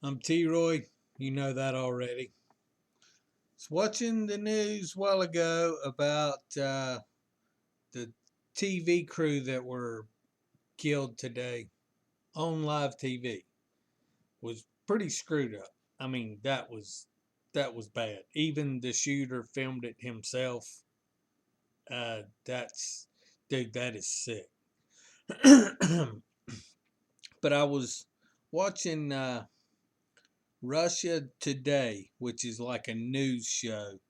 I'm T Roy. You know that already. Was watching the news a while ago about the TV crew that were killed today on live TV. Was pretty screwed up. I mean, that was bad. Even the shooter filmed it himself. That's dude, that is sick. But I was watching Russia Today, which is like a news show.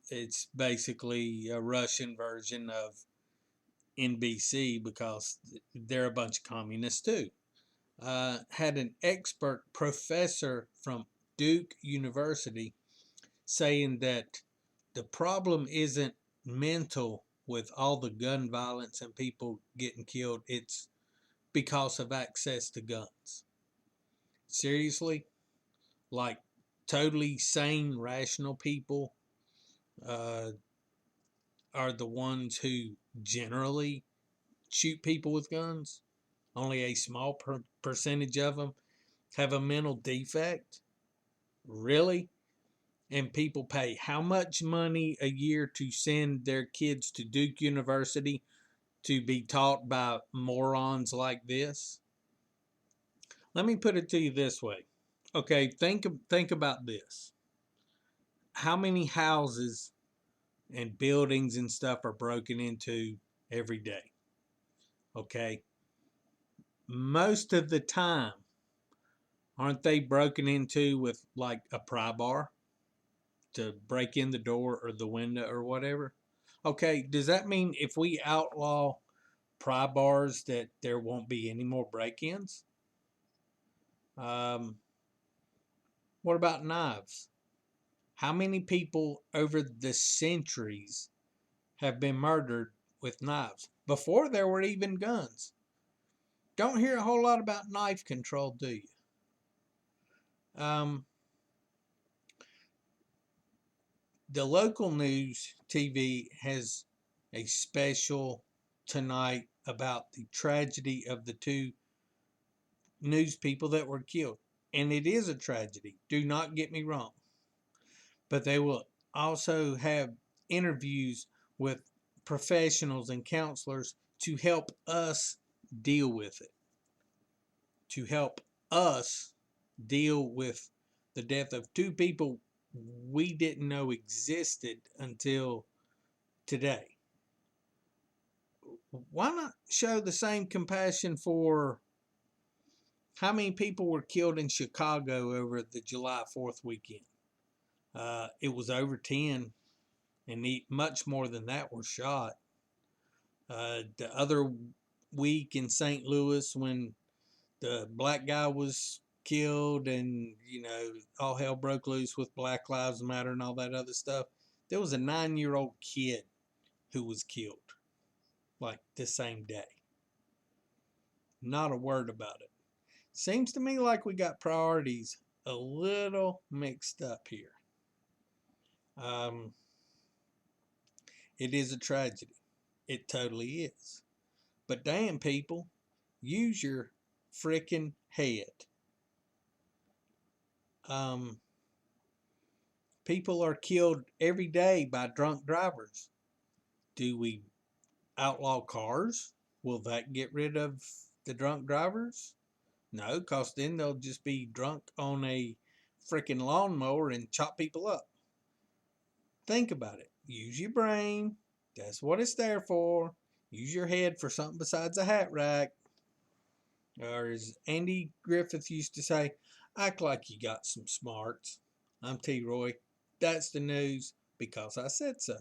It's basically a Russian version of NBC because they're a bunch of communists too. Had an expert professor from Duke University saying that the problem isn't mental with all the gun violence and people getting killed, it's because of access to guns. Seriously? Like totally sane, rational people uh, are the ones who generally shoot people with guns. Only a small percentage of them have a mental defect. Really? And people pay how much money a year to send their kids to Duke University to be taught by morons like this? Let me put it to you this way. Okay, think about this. How many houses and buildings and stuff are broken into every day? Okay? Most of the time, aren't they broken into with like a pry bar to break in the door or the window or whatever? Okay, does that mean if we outlaw pry bars that there won't be any more break-ins? Um, what about knives? How many people over the centuries have been murdered with knives before there were even guns? Don't hear a whole lot about knife control, do you? Um, the local news TV has a special tonight about the tragedy of the two news people that were killed. And it is a tragedy. Do not get me wrong. But they will also have interviews with professionals and counselors to help us deal with it, to help us deal with the death of two people we didn't know existed until today. Why not show the same compassion for how many people were killed in Chicago over the July 4th weekend? It was over 10, and much more than that were shot. The other week in St. Louis, when the black guy was killed and, all hell broke loose with Black Lives Matter and all that other stuff, there was a 9-year-old kid who was killed, like the same day. Not a word about it. Seems to me like we got priorities a little mixed up here. Um, it is a tragedy. It totally is. But damn, people, use your freaking head. Um, People are killed every day by drunk drivers. Do we outlaw cars? Will that get rid of the drunk drivers? No, because then they'll just be drunk on a freaking lawnmower and chop people up. Think about it. Use your brain. That's what it's there for. Use your head for something besides a hat rack. Or as Andy Griffith used to say, act like you got some smarts. I'm T. Roy. That's the news because I said so.